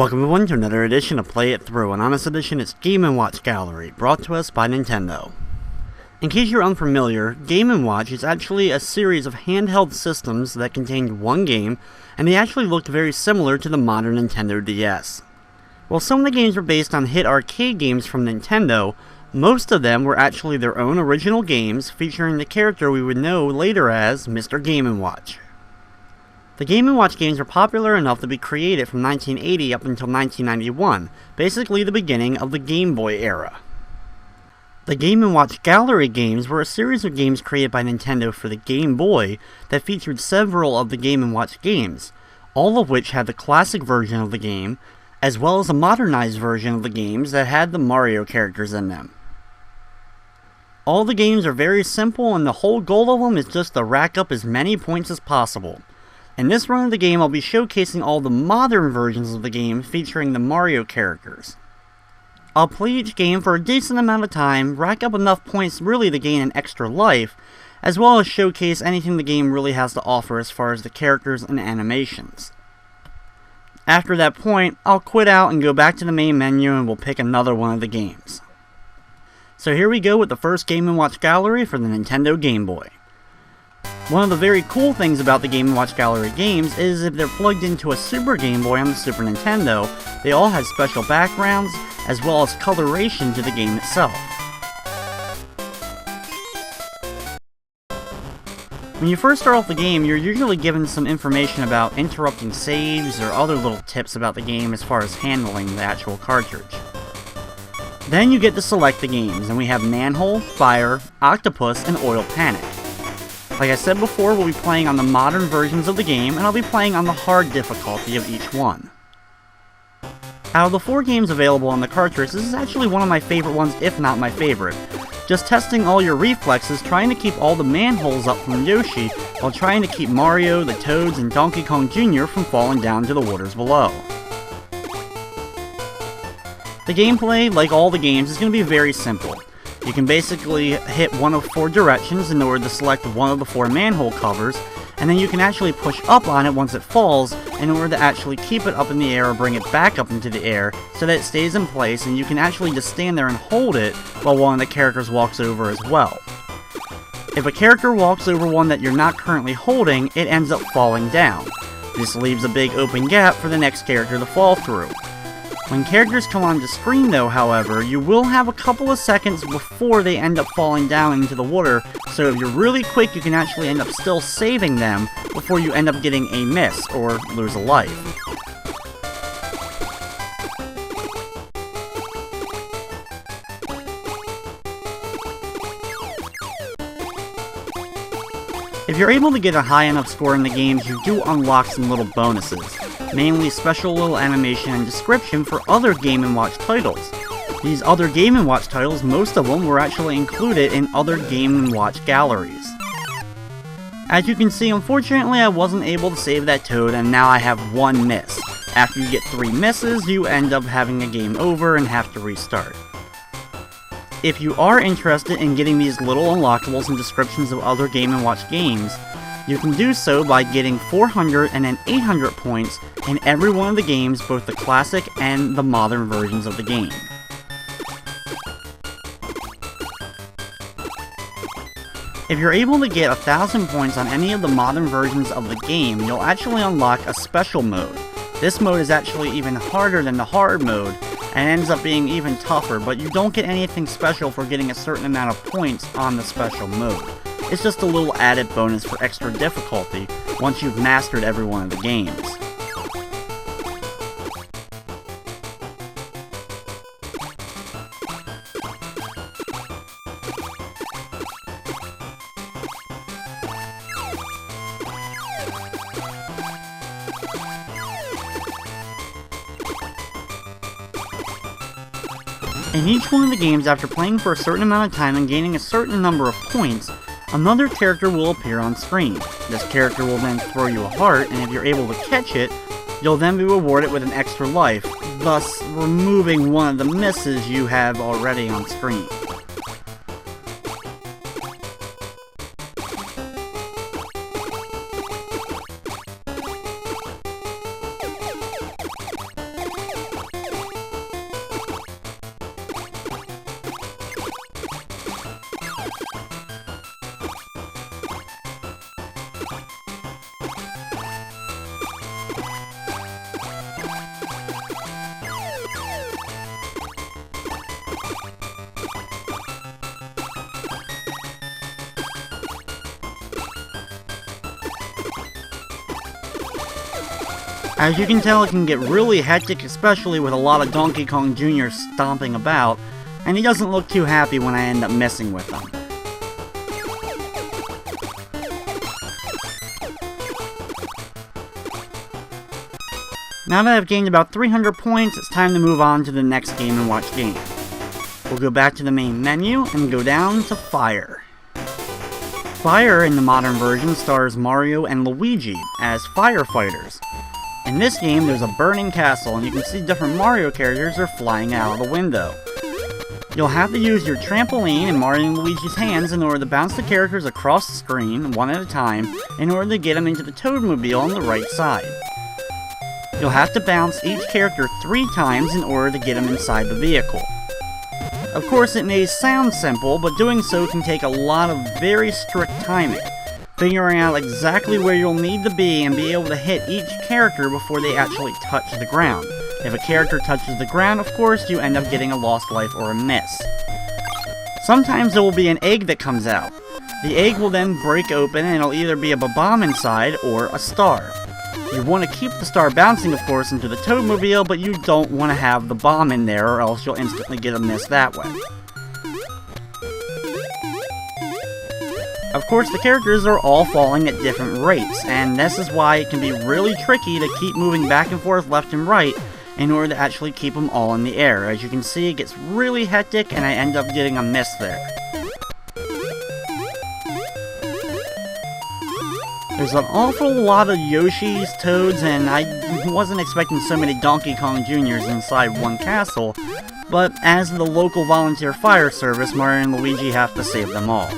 Welcome everyone to another edition of Play It Through, and on this edition it's Game & Watch Gallery, brought to us by Nintendo. In case you're unfamiliar, Game & Watch is actually a series of handheld systems that contained one game, and they actually looked very similar to the modern Nintendo DS. While some of the games were based on hit arcade games from Nintendo, most of them were actually their own original games featuring the character we would know later as Mr. Game & Watch. The Game & Watch games were popular enough to be created from 1980 up until 1991, basically the beginning of the Game Boy era. The Game & Watch Gallery games were a series of games created by Nintendo for the Game Boy that featured several of the Game & Watch games, all of which had the classic version of the game, as well as a modernized version of the games that had the Mario characters in them. All the games are very simple, and the whole goal of them is just to rack up as many points as possible. In this run of the game, I'll be showcasing all the modern versions of the game featuring the Mario characters. I'll play each game for a decent amount of time, rack up enough points really to gain an extra life, as well as showcase anything the game really has to offer as far as the characters and animations. After that point, I'll quit out and go back to the main menu and we'll pick another one of the games. So here we go with the first Game & Watch Gallery for the Nintendo Game Boy. One of the very cool things about the Game & Watch Gallery games is if they're plugged into a Super Game Boy on the Super Nintendo, they all have special backgrounds, as well as coloration to the game itself. When you first start off the game, you're usually given some information about interrupting saves or other little tips about the game as far as handling the actual cartridge. Then you get to select the games, and we have Manhole, Fire, Octopus, and Oil Panic. Like I said before, we'll be playing on the modern versions of the game, and I'll be playing on the hard difficulty of each one. Out of the 4 games available on the cartridge, this is actually one of my favorite ones, if not my favorite. Just testing all your reflexes, trying to keep all the manholes up from Yoshi, while trying to keep Mario, the Toads, and Donkey Kong Jr. from falling down to the waters below. The gameplay, like all the games, is going to be very simple. You can basically hit one of 4 directions in order to select one of the 4 manhole covers, and then you can actually push up on it once it falls in order to actually keep it up in the air or bring it back up into the air so that it stays in place, and you can actually just stand there and hold it while one of the characters walks over as well. If a character walks over one that you're not currently holding, it ends up falling down. This leaves a big open gap for the next character to fall through. When characters come onto screen though, however, you will have a couple of seconds before they end up falling down into the water, so if you're really quick you can actually end up still saving them before you end up getting a miss or lose a life. If you're able to get a high enough score in the games, you do unlock some little bonuses, mainly special little animation and description for other Game & Watch titles. These other Game & Watch titles, most of them were actually included in other Game & Watch galleries. As you can see, unfortunately I wasn't able to save that Toad, and now I have 1 miss. After you get 3 misses, you end up having a game over and have to restart. If you are interested in getting these little unlockables and descriptions of other Game & Watch games, you can do so by getting 400 and then 800 points in every one of the games, both the classic and the modern versions of the game. If you're able to get 1,000 points on any of the modern versions of the game, you'll actually unlock a special mode. This mode is actually even harder than the hard mode, and ends up being even tougher, but you don't get anything special for getting a certain amount of points on the special mode. It's just a little added bonus for extra difficulty once you've mastered every one of the games. In each one of the games, after playing for a certain amount of time and gaining a certain number of points, another character will appear on screen. This character will then throw you a heart, and if you're able to catch it, you'll then be rewarded with an extra life, thus removing one of the misses you have already on screen. As you can tell, it can get really hectic, especially with a lot of Donkey Kong Jr. stomping about, and he doesn't look too happy when I end up messing with him. Now that I've gained about 300 points, it's time to move on to the next Game & Watch game. We'll go back to the main menu and go down to Fire. Fire in the modern version stars Mario and Luigi as firefighters. In this game, there's a burning castle, and you can see different Mario characters are flying out of the window. You'll have to use your trampoline in Mario and Luigi's hands in order to bounce the characters across the screen, one at a time, in order to get them into the Toadmobile on the right side. You'll have to bounce each character 3 times in order to get them inside the vehicle. Of course, it may sound simple, but doing so can take a lot of very strict timing, figuring out exactly where you'll need to be and be able to hit each character before they actually touch the ground. If a character touches the ground, of course, you end up getting a lost life or a miss. Sometimes there will be an egg that comes out. The egg will then break open and it'll either be a bomb inside or a star. You want to keep the star bouncing, of course, into the Toadmobile, but you don't want to have the bomb in there or else you'll instantly get a miss that way. Of course, the characters are all falling at different rates, and this is why it can be really tricky to keep moving back and forth left and right in order to actually keep them all in the air. As you can see, it gets really hectic and I end up getting a miss there. There's an awful lot of Yoshis, Toads, and I wasn't expecting so many Donkey Kong Jr.'s inside one castle, but as the local volunteer fire service, Mario and Luigi have to save them all.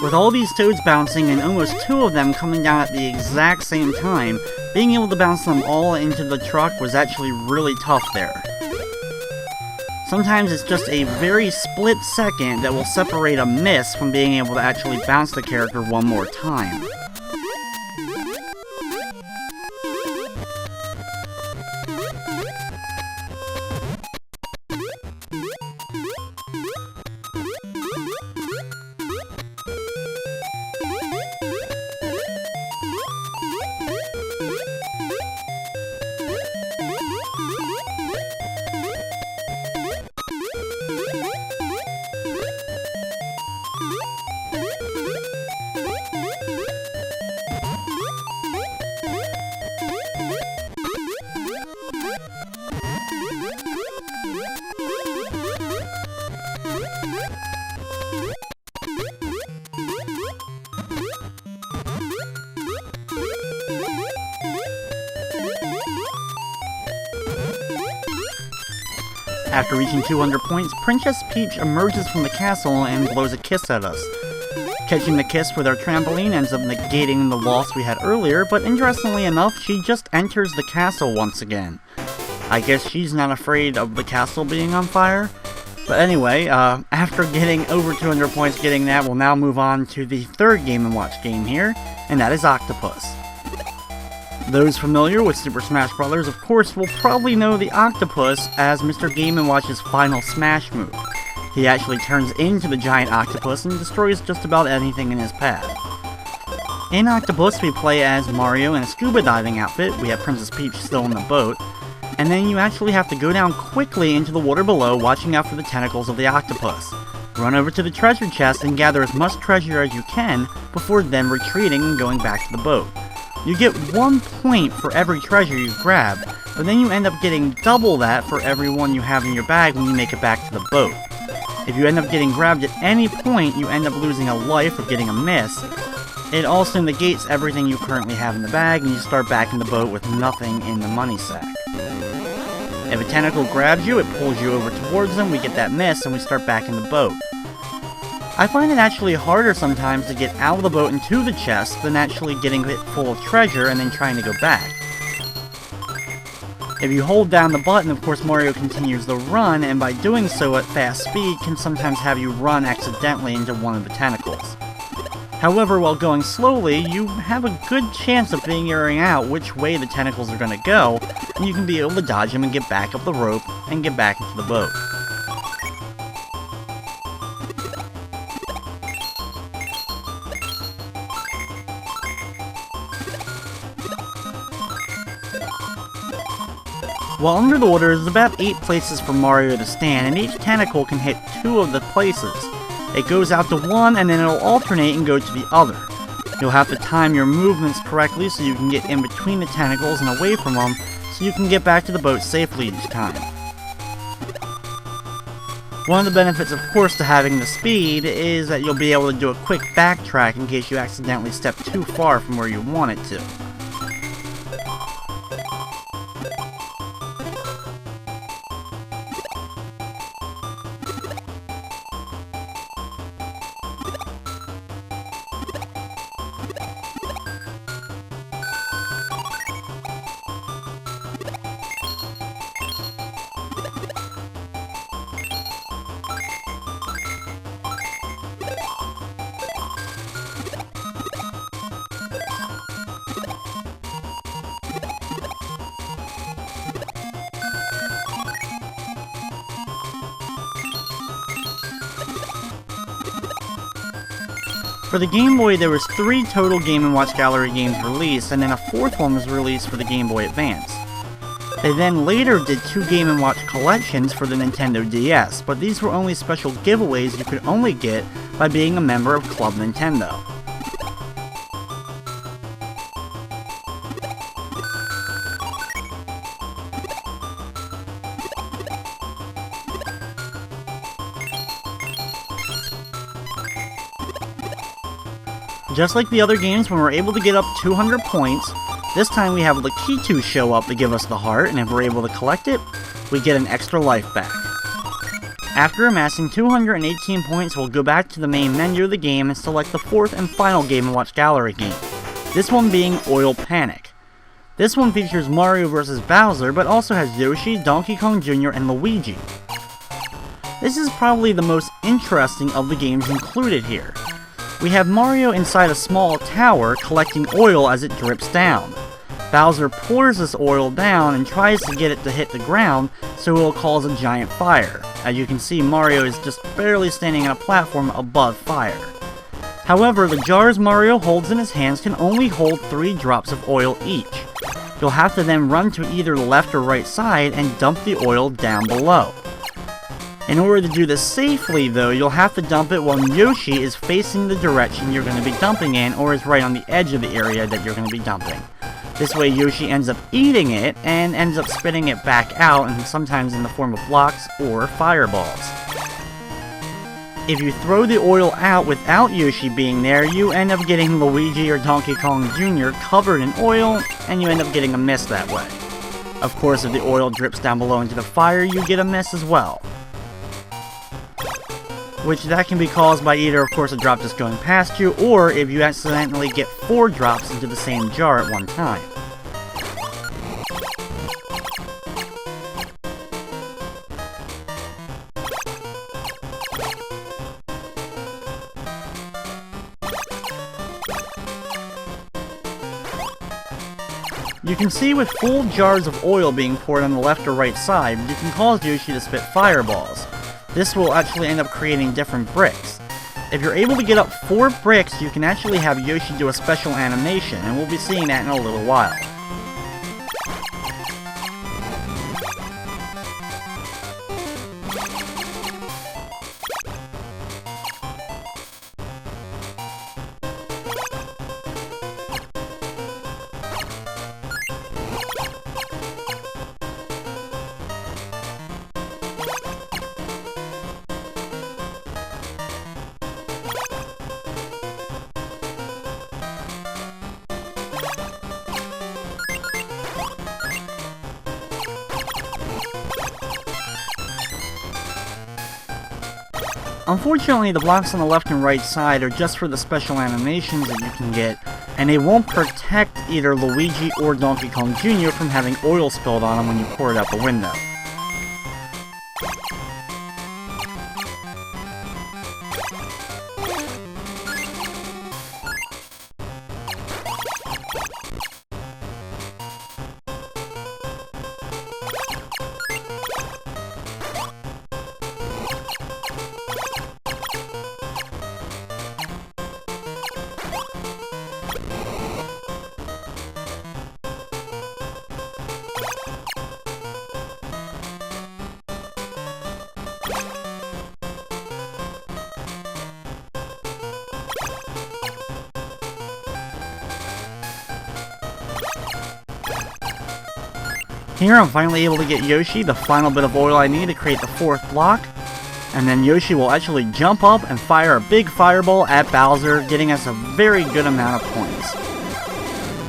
With all these Toads bouncing and almost 2 of them coming down at the exact same time, being able to bounce them all into the truck was actually really tough there. Sometimes it's just a very split second that will separate a miss from being able to actually bounce the character one more time. After reaching 200 points, Princess Peach emerges from the castle and blows a kiss at us. Catching the kiss with our trampoline ends up negating the loss we had earlier, but interestingly enough, she just enters the castle once again. I guess she's not afraid of the castle being on fire? But anyway, after getting over 200 points getting that, we'll now move on to the third Game & Watch game here, and that is Octopus. Those familiar with Super Smash Bros. Of course will probably know the Octopus as Mr. Game & Watch's final Smash move. He actually turns into the giant octopus and destroys just about anything in his path. In Octopus, we play as Mario in a scuba diving outfit, we have Princess Peach still in the boat, and then you actually have to go down quickly into the water below, watching out for the tentacles of the octopus. Run over to the treasure chest and gather as much treasure as you can before then retreating and going back to the boat. You get 1 point for every treasure you grab, but then you end up getting double that for every one you have in your bag when you make it back to the boat. If you end up getting grabbed at any point, you end up losing a life or getting a miss. It also negates everything you currently have in the bag, and you start back in the boat with nothing in the money sack. If a tentacle grabs you, it pulls you over towards them, we get that miss, and we start back in the boat. I find it actually harder sometimes to get out of the boat and to the chest than actually getting it full of treasure and then trying to go back. If you hold down the button, of course Mario continues the run, and by doing so at fast speed can sometimes have you run accidentally into one of the tentacles. However, while going slowly, you have a good chance of figuring out which way the tentacles are going to go, and you can be able to dodge them and get back up the rope and get back into the boat. While under the water, there's about 8 places for Mario to stand, and each tentacle can hit 2 of the places. It goes out to one, and then it'll alternate and go to the other. You'll have to time your movements correctly so you can get in between the tentacles and away from them, so you can get back to the boat safely each time. One of the benefits, of course, to having the speed is that you'll be able to do a quick backtrack in case you accidentally step too far from where you want it to. For the Game Boy, there was 3 total Game & Watch Gallery games released, and then a 4th one was released for the Game Boy Advance. They then later did 2 Game & Watch collections for the Nintendo DS, but these were only special giveaways you could only get by being a member of Club Nintendo. Just like the other games, when we're able to get up 200 points, this time we have Lakitu show up to give us the heart, and if we're able to collect it, we get an extra life back. After amassing 218 points, we'll go back to the main menu of the game and select the 4th and final Game & Watch Gallery game, this one being Oil Panic. This one features Mario vs. Bowser, but also has Yoshi, Donkey Kong Jr., and Luigi. This is probably the most interesting of the games included here. We have Mario inside a small tower collecting oil as it drips down. Bowser pours this oil down and tries to get it to hit the ground so it will cause a giant fire. As you can see, Mario is just barely standing on a platform above fire. However, the jars Mario holds in his hands can only hold 3 drops of oil each. You'll have to then run to either the left or right side and dump the oil down below. In order to do this safely, though, you'll have to dump it while Yoshi is facing the direction you're going to be dumping in, or is right on the edge of the area that you're going to be dumping. This way Yoshi ends up eating it, and ends up spitting it back out, and sometimes in the form of blocks or fireballs. If you throw the oil out without Yoshi being there, you end up getting Luigi or Donkey Kong Jr. covered in oil, and you end up getting a miss that way. Of course, if the oil drips down below into the fire, you get a miss as well. Which that can be caused by either, of course, a drop just going past you, or if you accidentally get 4 drops into the same jar at one time. You can see with full jars of oil being poured on the left or right side, you can cause Yoshi to spit fireballs. This will actually end up creating different bricks. If you're able to get up 4 bricks, you can actually have Yoshi do a special animation, and we'll be seeing that in a little while. Unfortunately, the blocks on the left and right side are just for the special animations that you can get, and they won't protect either Luigi or Donkey Kong Jr. from having oil spilled on them when you pour it out the window. Here I'm finally able to get Yoshi the final bit of oil I need to create the 4th block. And then Yoshi will actually jump up and fire a big fireball at Bowser, getting us a very good amount of points.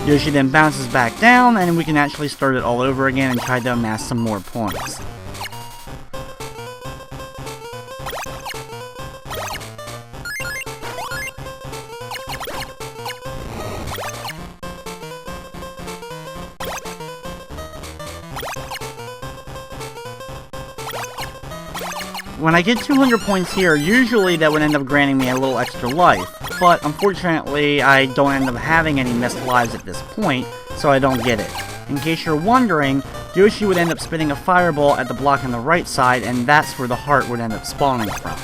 Yoshi then bounces back down, and we can actually start it all over again and try to amass some more points. When I get 200 points here, usually that would end up granting me a little extra life, but unfortunately I don't end up having any missed lives at this point, so I don't get it. In case you're wondering, Yoshi would end up spitting a fireball at the block on the right side, and that's where the heart would end up spawning from.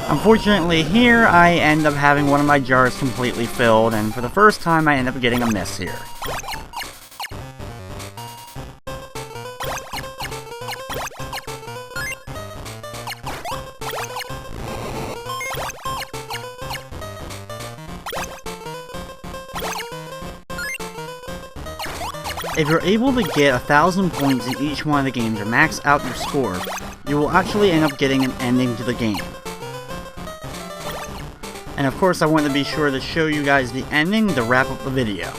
Unfortunately here, I end up having one of my jars completely filled, and for the first time I end up getting a miss here. If you're able to get 1,000 points in each one of the games or max out your score, you will actually end up getting an ending to the game. And of course I want to be sure to show you guys the ending to wrap up the video.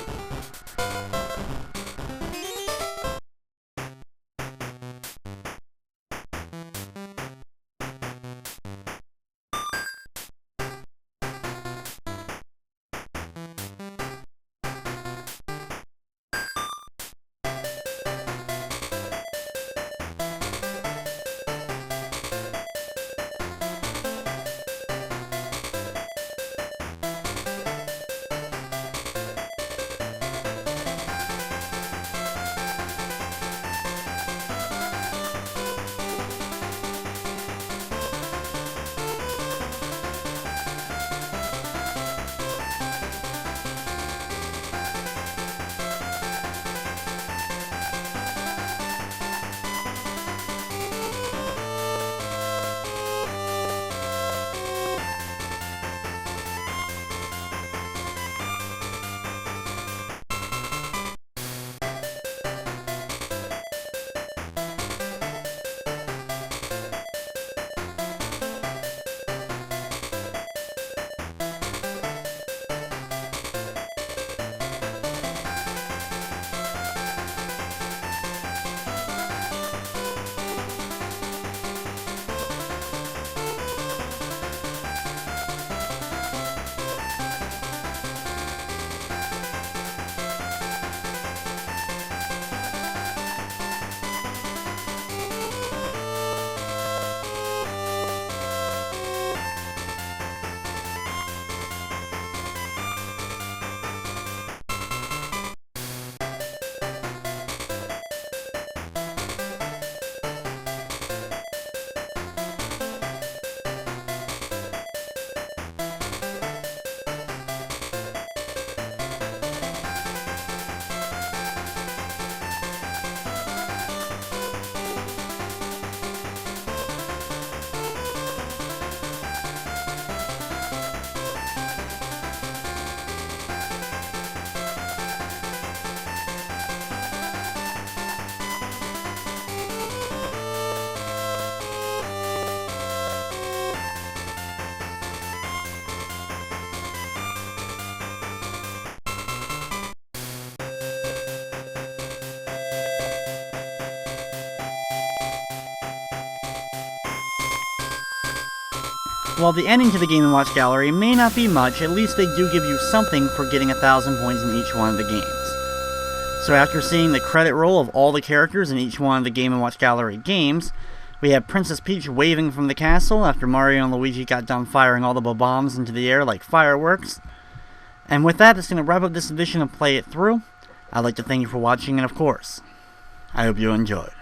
While the ending to the Game & Watch Gallery may not be much, at least they do give you something for getting 1,000 points in each one of the games. So after seeing the credit roll of all the characters in each one of the Game & Watch Gallery games, we have Princess Peach waving from the castle after Mario and Luigi got done firing all the bombs into the air like fireworks. And with that, that's going to wrap up this edition of Play It Through. I'd like to thank you for watching, and of course, I hope you enjoyed.